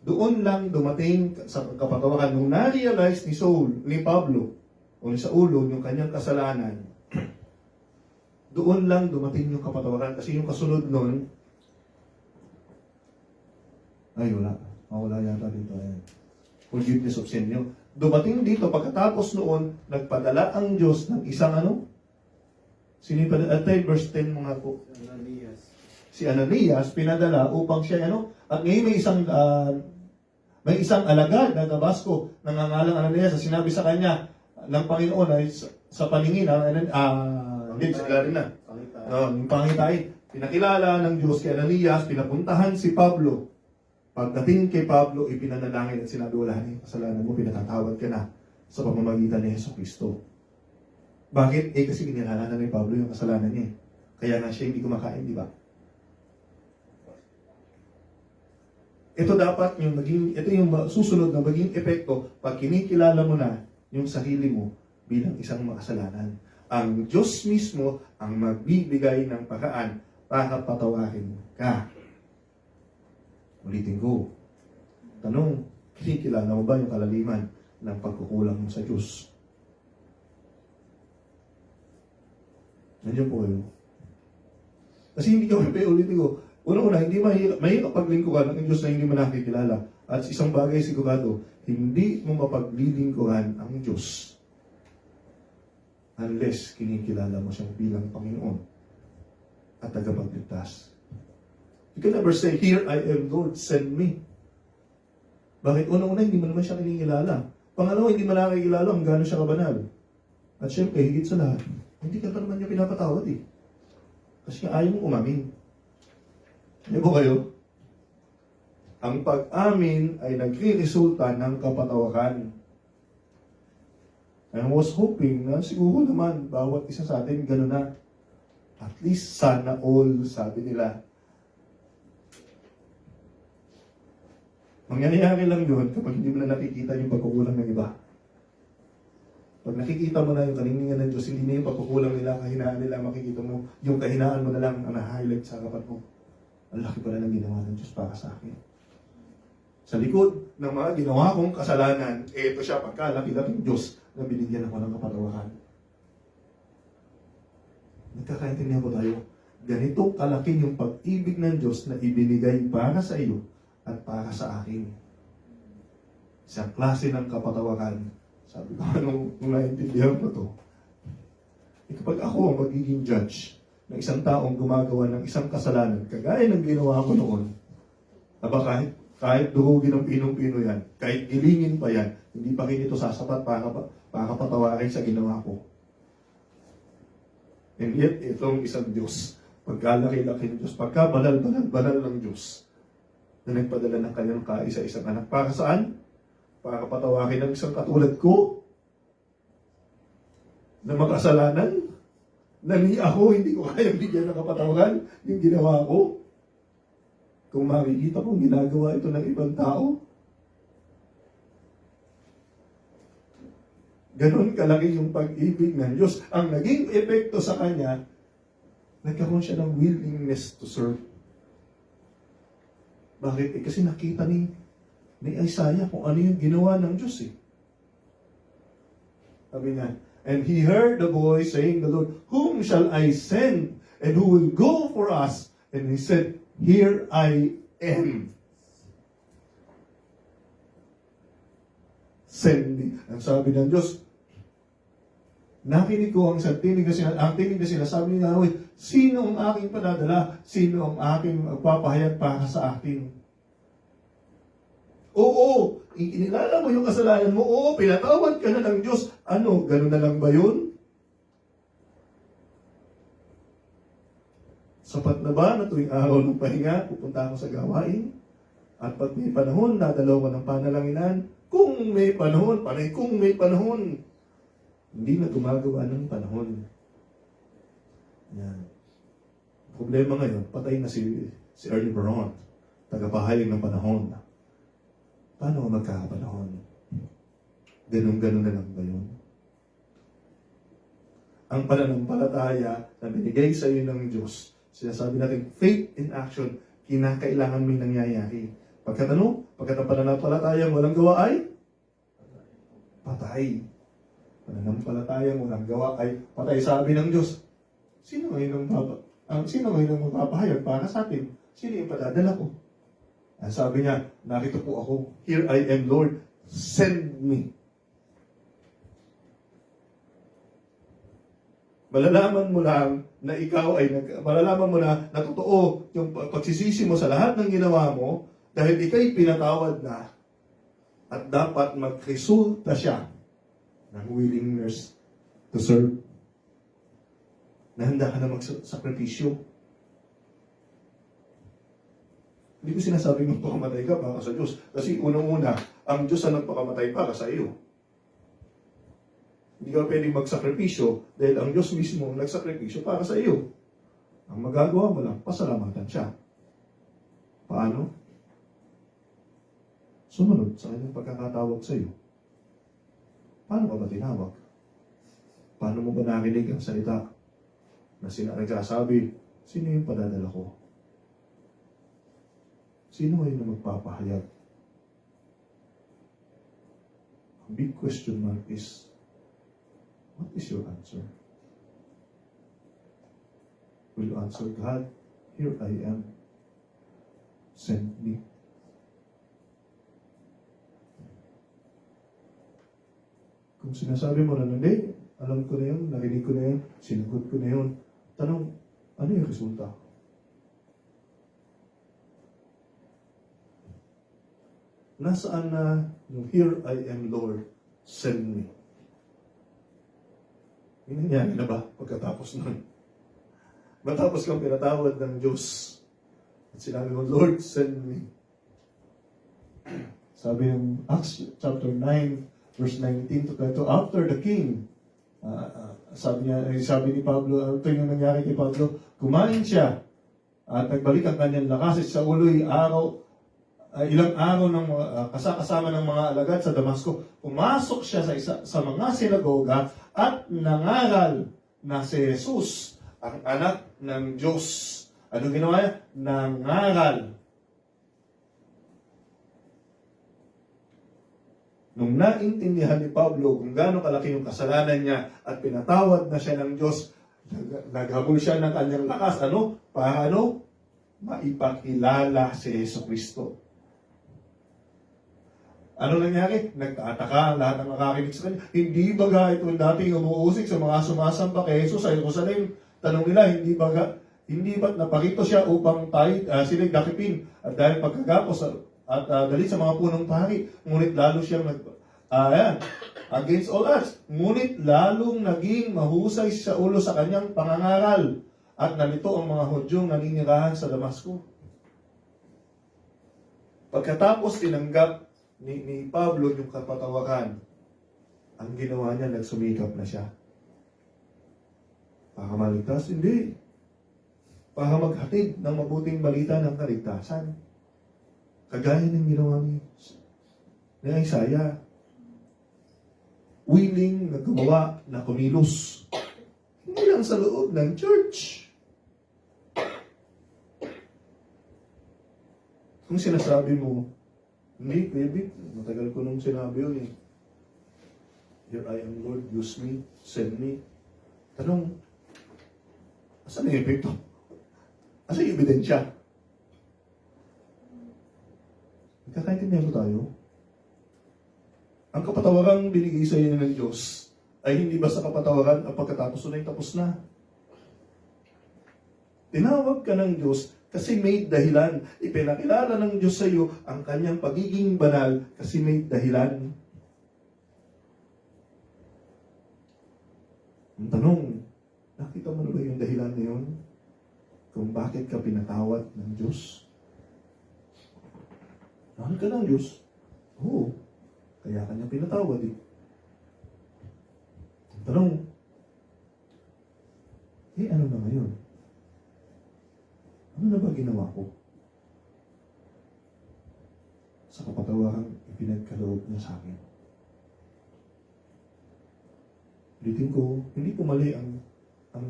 Doon lang dumating sa kapatawaran nung na-realize ni Pablo o ni Saulo yung kanyang kasalanan. Doon lang dumating yung kapatawaran kasi yung kasunod nun ay wala. Wala yata dito. Ayan. Forgiveness of sin nyo. Dumating dito pagkatapos noon nagpadala ang Diyos ng isang verse 10 mga po. Si Ananias pinadala upang siya at ngayon may isang alagad na Damasco nangangalang Ananias na sinabi sa kanya ng Panginoon ay sa paningin hindi sila rin na yung pangitain pinakilala ng Diyos kay Ananias, pinapuntahan si Pablo. Pagdating kay Pablo, ipinanalangin at sinabi, wala na yung kasalanan mo, pinatatawad ka na sa pamamagitan ni Yeso Cristo. Bakit? Kasi kinilala ni Pablo yung kasalanan niya. Kaya nga siya hindi kumakain, di ba? Ito dapat ito yung susunod na maging epekto pag kinikilala mo na yung sarili mo bilang isang makasalanan. Ang Diyos mismo ang magbibigay ng paraan para patawarin ka. Ulitin ko. Tanong, kinikilala mo ba yung kalaliman ng pagkukulang mo sa Diyos? Nandiyan po kayo. Kasi hindi kami ulitin ko. Una-una, hindi mahirap paglingkuran ng Diyos na hindi mo nakikilala. At isang bagay sigurado, hindi mo mapaglilingkuran ang Diyos unless kinikilala mo siyang bilang Panginoon at tagapagligtas. You can never say, "Here I am, Lord, send me." Bakit? Una-una, hindi mo naman siya kinikilala. Pangalawa, hindi mo nakikilala kung gaano siya kabanal. At syempre, higit sa lahat, hindi ka pa naman niya pinapatawad eh. Kasi ayaw mong umamin. Ano po kayo? Ang pag-amin ay nagre-resulta ng kapatawakan. And I was hoping na siguro naman bawat isa sa atin gano'n na. At least sana all, sabi nila. Mangyayari lang yun kapag hindi mo na nakikita yung pagkukulang ng iba. Pag nakikita mo na yung kaningingan ng Diyos, hindi na yung pagkukulang nila, kahinaan nila, makikita mo, yung kahinaan mo na lang ang na-highlight sa harapan mo. Ang laki pala ng ginawa ng Diyos para sa akin. Sa likod ng mga ginawa kong kasalanan, ito siya, pagkalaki-laking Diyos na binigyan ako ng kapatawakan. Nagkakaintindihan po tayo. Ganito kalaki yung pag-ibig ng Diyos na ibinigay para sa iyo at para sa akin. Isang klase ng kapatawakan. Sabi ko, nung naintindihan ko to, kapag ako ang magiging judge ng isang taong gumagawa ng isang kasalanan, kagaya ng ginawa ko noon, aba kahit durugin ng pinong-pino yan, kahit gilingin pa yan, hindi pa rin ito sasapat para patawarin sa ginawa ko. And yet, itong isang Diyos, pagkalaki-laki ng Diyos, pagkabanal-banal ng Diyos, na nagpadala ng kanyang kaisa-isang anak. Para saan? Para patawarin ng isang katulad ko na makasalanan, na ni ako hindi ko kayang bigyan ng kapatawaran yung ginawa ko. Kung makikita kong ginagawa ito ng ibang tao, ganon kalaki yung pag-ibig ng Diyos. Ang naging epekto sa kanya, nagkaroon siya ng willingness to serve. Bakit? Kasi nakita ni Isaiah kung ano yung ginawa ng Diyos eh. Sabi niya, and he heard the voice saying, "The Lord, whom shall I send? And who will go for us?" And he said, "Here I am. Send me." Ang sabi ng Diyos, nakinig ko ang tinig na sinasabi ni Yahweh, sino ang aking padadala? Sino ang aking magpapahayag para sa akin? Oo, inilala mo yung kasalanan mo. Oo, pinatawad ka na ng Diyos. Ano, ganun na lang ba yun? Sapat na ba na tuwing araw ng pahinga, pupunta ako sa gawain? At pag may panahon, dadalaw ko ng panalanginan. Kung may panahon, kung may panahon. Hindi na gumagawa ng panahon. Yan. Problema ngayon, patay na si Ernie Baron, tagapahayag ng panahon. Paano ka magkakapanahon? Ganun-ganun na lang ba yun? Ang pananampalataya na binigay sa iyo ng Diyos, sinasabi natin, faith in action, kinakailangan may nangyayari. Pagkat ang pananampalataya walang gawa ay patay. Pananampalataya walang gawa ay patay. Sabi ng Diyos, sino ngayon ang magpapahayag para sa atin? Sino yung padadala ko? Sabi niya, narito po ako. Here I am, Lord. Send me. Malalaman mo lang na malalaman mo na totoo yung pagsisisi mo sa lahat ng ginawa mo dahil ikaw'y pinatawad na at dapat magresulta siya ng willingness to serve. Na handa ka na magsakripisyo. Hindi ko sinasabing magpakamatay ka para sa Diyos. Kasi unang-una, ang Diyos ang nagpakamatay para sa iyo. Hindi ka pwedeng magsakripisyo dahil ang Diyos mismo ang nagsakripisyo para sa iyo. Ang magagawa mo lang, pasalamatan siya. Paano? Sumunod sa kanyang pagkakatawag sa iyo. Paano ka ba tinawag? Paano mo ba narinig ang salita na nagsasabi, sino yung padadala ko? Sino ngayon na magpapahayag? Ang big question mark is, what is your answer? will answer, God, here I am. Send me. Kung sinasabi mo na, hindi, alam ko na yun, narinig ko na yun, sinagot ko na yun, tanong, ano yung resulta? Nasaan na yung here I am, Lord, send me? Yung nangyari na ba pagkatapos nun? Matapos kang pinatawad ng Diyos at sinabi mo, Lord, send me. Sabi ng Acts chapter 9, verse 19 to 22, after the king, sabi ni Pablo, ito yung nangyari kay Pablo, kumain siya at nagbalik ang kanyang lakas sa ulo'y ilang araw ng kasama ng mga alagad sa Damasco. Pumasok siya sa mga sinagoga at nangaral na si Jesus, ang anak ng Diyos. Ano ginawa niya? Nangaral. Nung naintindihan ni Pablo kung gaano kalaki yung kasalanan niya at pinatawad na siya ng Diyos, naghabol siya ng kanyang lakas. Paano? Maipakilala si Jesucristo. Ano nangyari? Nagtataka lahat ng nakakarinig sa kanya. Hindi ba ito dating umuusik sa mga sumasamba kay Jesus sa Jerusalem? Tanong nila, hindi ba naparito siya upang sila'y dakipin at dahil pagkagapos at dalit sa mga punong pari, ngunit lalo siyang against all odds, ngunit lalong naging mahusay sa ulo sa kanyang pangangaral at nalito ang mga Hudyong naninirahan sa Damasco. Pagkatapos tinanggap ni Pablo yung kapatawaran, ang ginawa niya, nagsumikap na siya. Para maligtas? Hindi. Para maghatid ng mabuting balita ng kaligtasan. Kagaya ng ginawa ni Isaiah. Willing na gumawa na kumilos. Hindi lang sa loob ng church. Kung sinasabi mo, hindi, baby, matagal ko nung sinabi yun eh. Here I am, Lord, use me, send me. Tanong, asan yung epekto? Asan yung ebidensya? Nagkakaintindihan mo tayo? Ang kapatawaran binigay sa iyo ng Diyos ay hindi basta kapatawaran ang pagkatapos na tapos na. Tinawag ka ng Diyos kasi may dahilan. Ipinakilala ng Diyos sa iyo ang kanyang pagiging banal kasi may dahilan. Ang tanong, nakita mo na ba yung dahilan na yun? Kung bakit ka pinatawad ng Diyos? Mahal ka ng Diyos? Oo. Kaya kanya pinatawad eh. Ang tanong, ano na ngayon? Ano na ba ginawa ko? Sa kapatawarang ipinagkaloob niya sa akin. Ulitin ko, hindi ko mali ang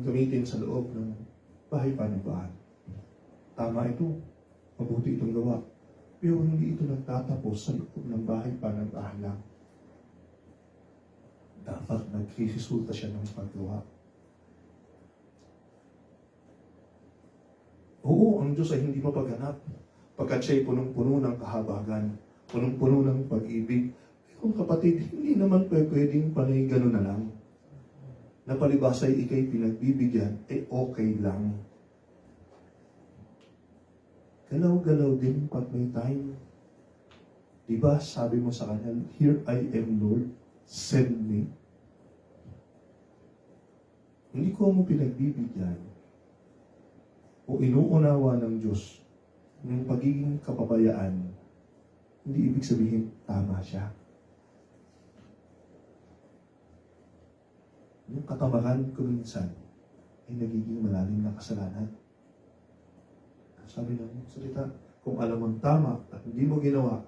gamitin sa loob ng bahay panimbahan. Tama ito. Mabuti itong gawa. Pero hindi ito nagtatapos sa loob ng bahay panimbahan lang. Dapat nagsisulta siya ng paggawa. Oo, ang Diyos ay hindi mapaganap pagkat siya'y punong-puno ng kahabagan, punong-puno ng pag-ibig. Pero kapatid, hindi naman pwedeng panay gano'n na lang. Napalibas ay ikay pinagbibigyan, okay lang. Galaw-galaw din pag may time. Diba sabi mo sa kanya, here I am, Lord, send me. Hindi ko mo pinagbibigyan o inuunawa ng Diyos yung pagiging kapabayaan, hindi ibig sabihin tama siya. Yung katamaran ko minsan ay nagiging malalim na kasalanan. Sabi ng salita, kung alam mong tama at hindi mo ginawa,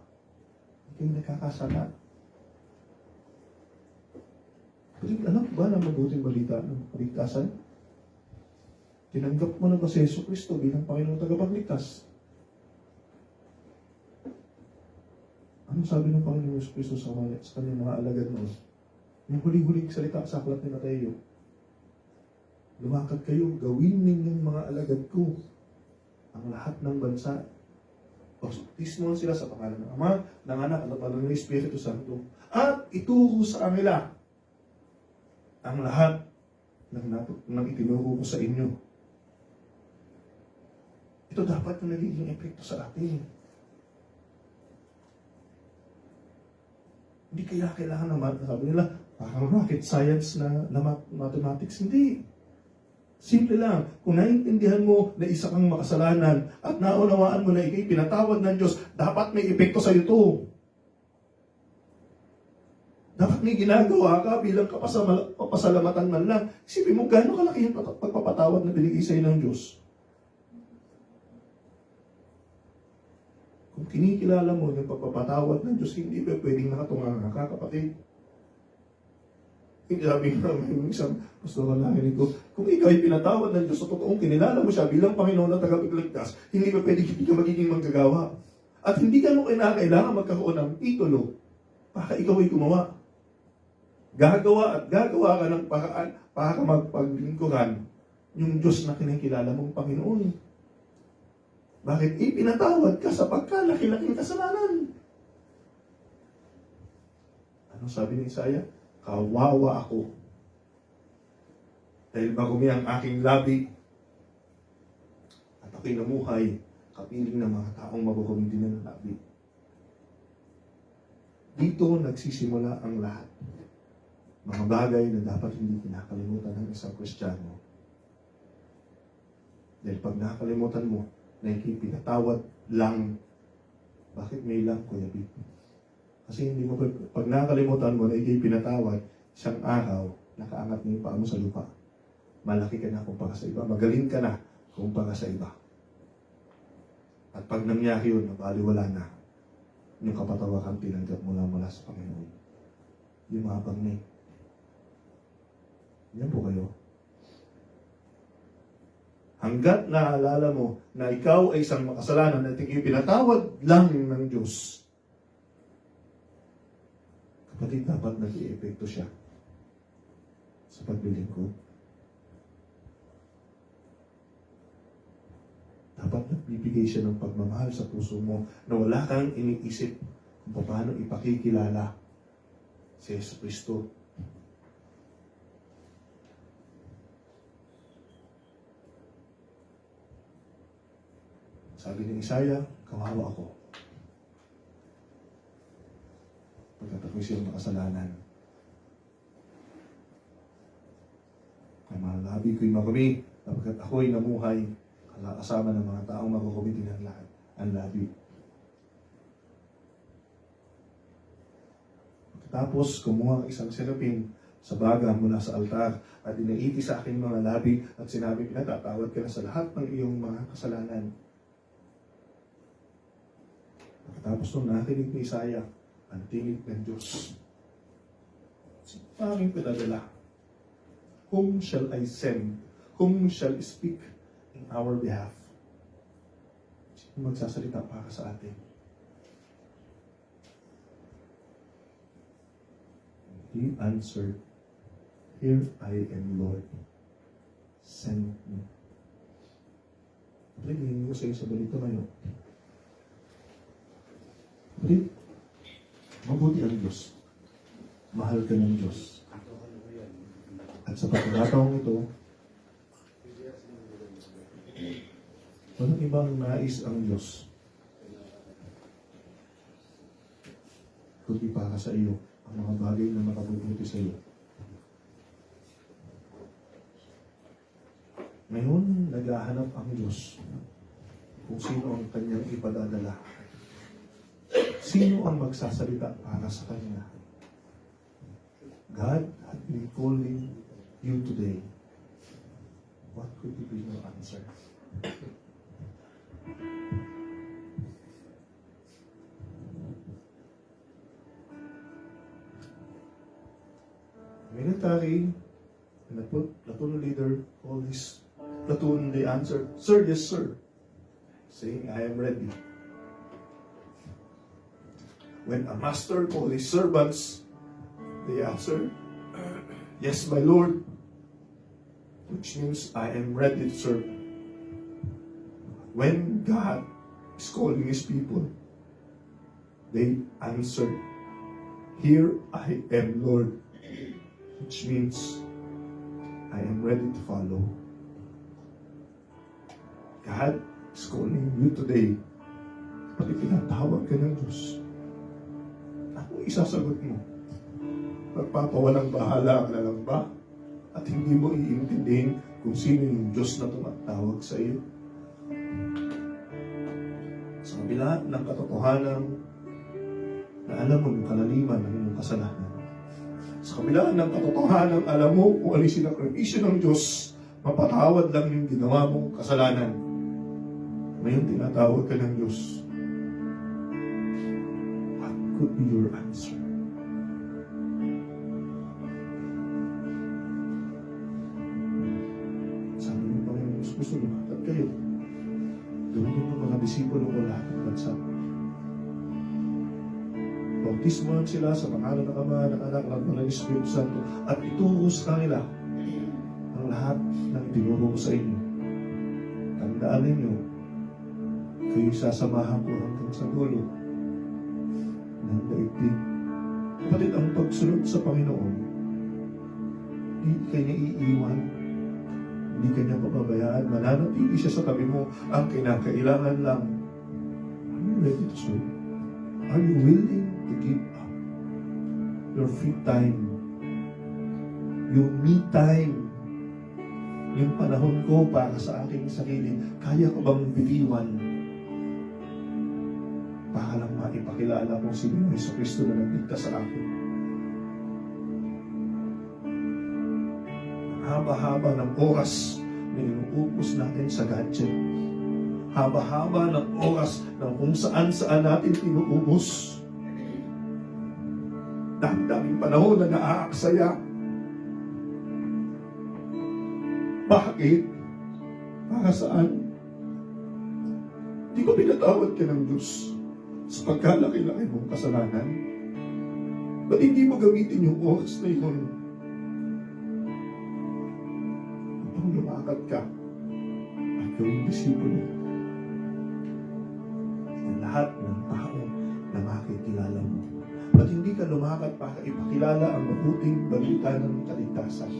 hindi kayo nakakasala. Pero alam ba na mabuting balita ng kaligtasan? Tinanggap mo na ba si Jesucristo bilang Panginoong tagapagligtas? Ano sabi ng Panginoong Jesucristo sa kanyang mga alagad noon? Yung huling-huling salita sa aklat ni Mateo. lumakad kayo, gawin ninyong mga alagad ko ang lahat ng bansa. Bautismo sila sa pangalan ng Ama, ng Anak, at ng Espiritu Santo. At ituro sa kanila ang lahat ng itinuro ko sa inyo. Ito dapat na nagiging epekto sa atin. Hindi kaya kailangan naman, sabi nila, parang rocket science na mathematics. Hindi. Simple lang. Kung naiintindihan mo na isa kang makasalanan at naunawaan mo na ikay pinatawad ng Diyos, dapat may epekto sa iyo to. Dapat may ginagawa ka bilang kapasalamatan man lang. Isipin mo, gaano kalaki yung pagpapatawad na binigay sa iyo ng Diyos. Kung kinikilala mo yung pagpapatawad ng Diyos, hindi ba pwedeng nakatunganga ka, kapatid? Hindi sabi ko naman, isang pastoral namin ko, kung ikaw ay pinatawad ng Diyos, sa totoong kinilala mo siya bilang Panginoon at tagapagligtas, hindi ba pwedeng hindi ka magiging manggagawa? At hindi ka mo kailangan magkaroon ng titulo para ikaw ay gumawa. Gagawa at gagawa ka ng paraan para magpaglingkuran yung Diyos na kinikilala mong Panginoon. Bakit ipinatawad ka sa pagkalaki-laking kasalanan? Ano sabi ni Isaiah? Kawawa ako. Dahil marumi ang aking labi at ako'y namuhay kapiling ng mga taong marurumi din ng labi. Dito nagsisimula ang lahat. Mga bagay na dapat hindi kinakalimutan ng isang Kristiyano. Dahil pag nakalimutan mo, na pinatawad lang. Bakit may lang, Kuya Big? Kasi hindi mo, pag nakalimutan mo na pinatawad, isang araw, nakaangat mo yung paa mo sa lupa. Malaki ka na kumpara sa iba. Magaling ka na kumpara sa iba. At pag nangyari yun, nabaliwala na yung kapatawakan tinanggap mula sa Panginoon. Yung mabang na yan po kayo. Hanggat naalala mo na ikaw ay isang makasalanan at ikaw pinatawad lang ng Diyos, kapatid, dapat nag-i-epekto siya sa paglilingkod. Dapat nagbibigay siya ng pagmamahal sa puso mo na wala kang iniisip kung paano ipakikilala si Yesu Cristo. Sabi ni Isaiah, kawawa ako. Pagkat ako'y siyang makasalanan. Ang mga labi ko'y marumi, sapagkat ako'y namuhay, kasama ng mga taong marurumi din ang labi. Pagkatapos, kumuha ang isang serapin sa baga mula sa altar at inaiti sa aking mga labi at sinabi, pinatatawad ka na sa lahat ng iyong mga kasalanan. Pagkatapos nung nakinig ni Isaiah, ang tingin ng Diyos. Panging pinadala. Whom shall I send? Whom shall speak in our behalf? Sino magsasalita para sa atin? He answered, Here I am, Lord. Send me. Pagiging ko sa iyo sa balita ngayon. Kapatid, mabuti ang Diyos. Mahal ka ng Diyos. At sa pagkakataong ito, walang ibang nais ang Diyos kundi para sa iyo ang mga bagay na makabubuti sa iyo. Ngayon, naghahanap ang Diyos kung sino ang kanyang ipadadala. Sino ang magsasalita para sa Kanya? God had been calling you today. What could be your answer? Military, and the platoon leader called his platoon, they answered, Sir, yes, sir. Saying, I am ready. When a master called his servants, they answered, Yes, my Lord. which means I am ready to serve. When God is calling His people, they answer, "Here I am, Lord," which means I am ready to follow. God is calling you today. Pati pinatawag ka ng Diyos. Ano isasagot mo? Magpapawalang bahala ka na lang ba? At hindi mo iintindihin kung sino yung Diyos na tumatawag sa iyo? Sa kabila ng katotohanan na alam mo yung kalaliman ng iyong kasalanan. Sa kabila ng katotohanan alam mo kung ano yung sinakripisyo ng Diyos, mapatawad lang yung ginawa mong kasalanan. Ngayon tinatawag ka ng Diyos. What could be your answer? Sabi ng Panginoon, gusto lumakad kayo. Gawin niyo ng mga disipulo ko lahat ng bansa. Bautismohan sila sa pangalan ng Ama, ng Anak, ng Banal na Espiritu Santo, at ituro sa kanila ang lahat ng tinuro ko sa inyo. Tandaan ninyo, kayo sasamahan ko hanggang sa dulo ng daigdig. Kapatid, ang pagsunod sa Panginoon, hindi kanya iiwan, hindi kanya papabayaan, mananatili siya sa tabi mo. Ang kinakailangan lang, are you ready to serve? Are you willing to give up your free time, yung me time, yung panahon ko para sa aking sarili? Kaya ko bang bitiwan para lang maipakilala kung sino yung Jesucristo na nagligtas sa akin? Haba-haba ng oras na inuupos natin sa gadget. Haba-haba ng oras ng kung saan-saan natin inuubos. Dami-daming panahon na naaaksaya. Bakit? Para saan? Di ba pinatawad ka ng Diyos sa pagkalaki-laki mong kasalanan? Ba't hindi mo gamitin yung oras na yun upang lumakad ka at gawing disipulo ng lahat ng tao na makikilala mo? Ba't hindi ka lumakad para ipakilala ang mabuting balita ng kaligtasan?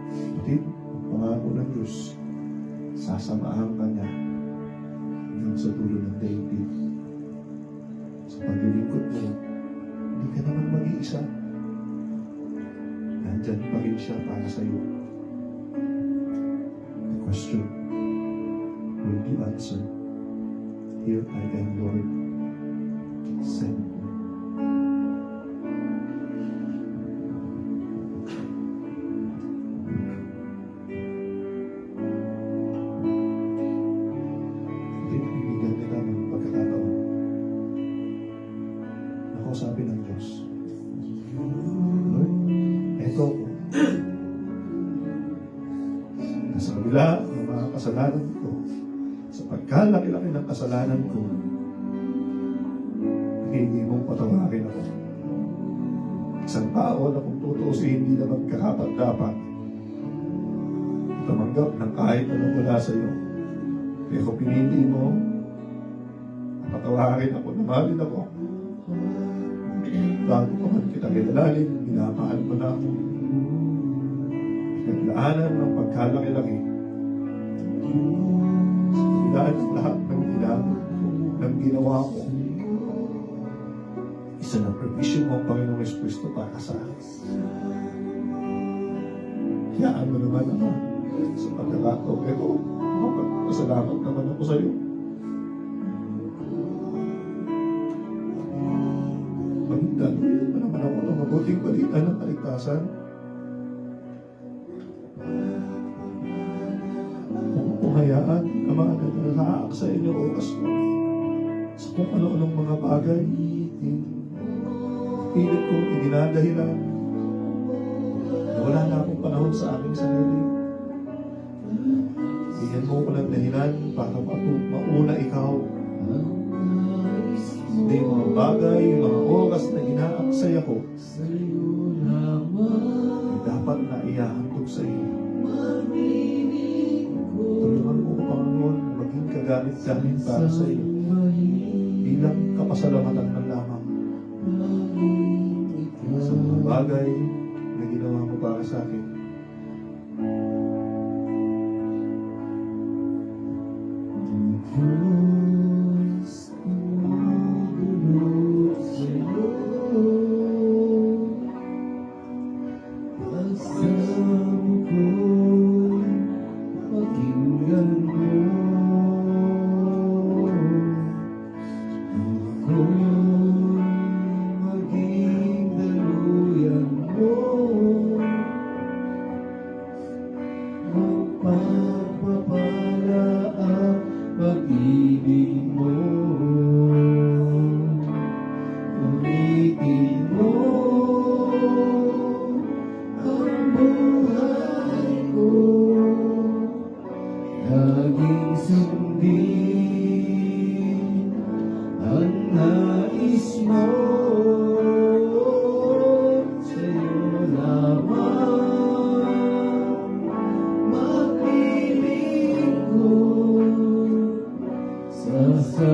Kapatid, ang pangako ng Diyos, sasamahan ka niya hanggang sa dulo ng daigdig. Sa paglilingkod mo, hindi ka naman mag-iisa. Nandyan pa rin siya para sa iyo. The question, will you answer, "Here I am, Lord, send me"? Bibigyan kita ng pagkakataon na kausapin ng Diyos. Lord, eto ako. Nasa kabila ng mga kasalanan ko, sa pagkalaki-laki ng kasalanan ko, hindi mong patawarin ako. Isang tao na kung tutuusin hindi naman karapat-dapat tumanggap ng kahit anong mula sa iyo. Pero pinili mo, patawarin ako, namalin ako. Bago pa man kita kilalanin, minamahal mo na ako. Pinaglaanan ng pagkalaki-laki. Sa kabilaan ng lahat ng ginawa ko. Isa na provision mo ang Panginoong Jesucristo para sa akin. Hayaan mo naman ako sa pagkakataon. Pero magpapasalamat naman ako sa iyo. Magdalawin mo naman ako ng mabuting balita ng kaligtasan. Kung hayaan, Ama, na nakaaksaya niyo oras mo sa kung ano-anong mga bagay, pilit kong idinadahilan na wala na akong panahon sa aking sarili. Bigyan mo ko ng dahilan para mauna ikaw. Hindi yung mga bagay, yung mga oras na inaaksaya ko, ay dapat na iyahan sa iyo. Tulungan mo, Panginoon, maging kagamit-gamit para sa iyo. Bilang kapasalamatan ng lamang sa mga bagay na ginawa mo para sa akin. Laging sundin ang nais mo, sa'yo lamang maglilingkod, sasambahin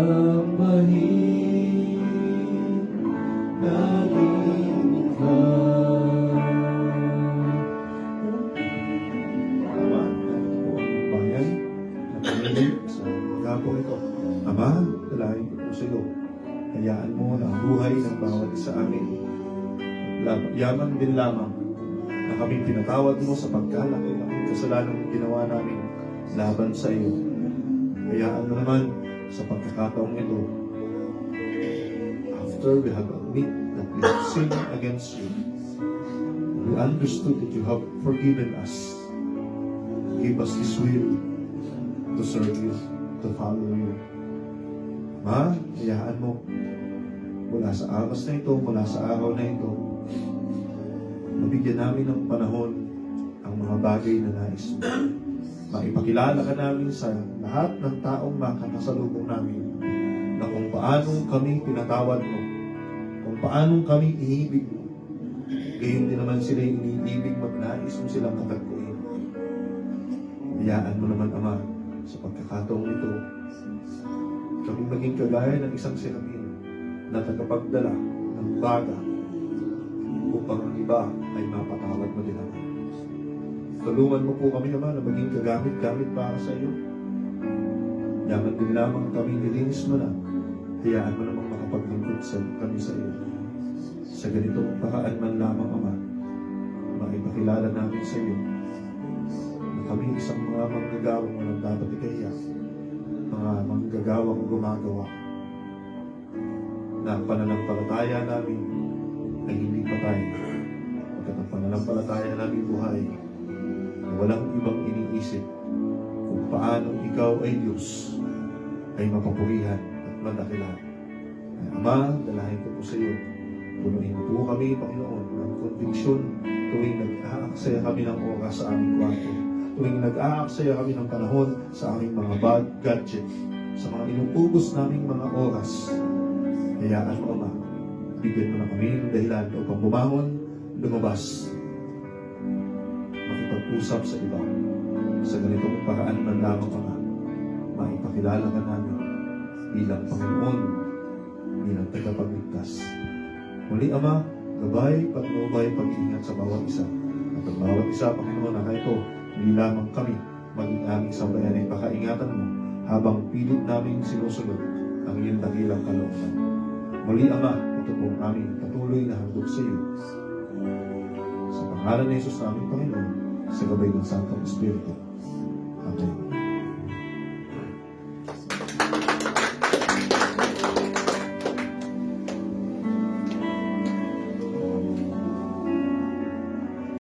laging ikaw. Bayan na pamilig sa gabong ito. Ama, dalahin ko po sa iyo. Hayaan mo na ang buhay ng bawat isa amin. Yaman din lamang na kami pinatawad mo sa pagkalaki ng kasalanang ginawa namin laban sa iyo. Hayaan mo naman sa pagkakataong ito, after we have admit that we have sinned against you, we understood that you have forgiven us. Give us this will to serve you, to follow you. Ma, hayaan mo mula sa aras na ito, mula sa araw na ito, mabigyan namin ng panahon ang mga bagay na nais mo. Maipakilala ka namin sa lahat ng taong makakasalubong namin na kung paanong kami pinatawad mo, kung paanong kami iniibig mo, gayon din naman sila iniibig mo, nais mo silang katagpuin. Hayaan mo naman, Ama, sa pagkakataong ito, kami maging kagaya ng isang serapin na tagapagdala ng baga upang ang iba ay mapatawad mo din naman. Tulungan mo po kami, Ama, na maging kagamit-gamit para sa iyo. Yaman din lamang kami nilinis mo na, hayaan mo namang makapaglingkod kami sa iyo. Sa ganitong paraan man lamang, Ama, makipakilala namin sa iyo na kami isang mga manggagawang walang dapat ikahiya, mga manggagawang gumagawa na ang pananampalataya namin ay hindi patay, pagkat ang pananampalataya namin buhay na walang ibang iniisip kung paano ikaw ay Diyos ay mapapurihan at madakilan. Ama, dalahin ko po sa iyo, punuin po kami, Panginoon, ng conviction tuwing nag-aaksaya kami ng oras sa aming kwarto, tuwing nag-aaksaya kami ng panahon sa aming mga gadget, sa mga inuubos naming mga oras. Hayaan mo, Ama, bigyan mo na kami ng dahilan upang bumangon, lumabas, makipag-usap sa iba. Sa ganitong paraan man lamang, Ama, maipakilala ka namin bilang Panginoon, bilang tagapagligtas. Muli, Ama, gabay, patnubay, pag-iingat sa bawat isa. At ang bawat isa, Panginoon, na ito, hindi lamang kami, maging aming sambayan ay pakaingatan mo habang pilit namin sinusunod ang iyong dakilang kalooban. Muli, Ama, ito pong aming patuloy na handog sa iyo. Sa pangalan ni Jesus na aming Panginoon, sa gabay ng Santong Espiritu. Amen.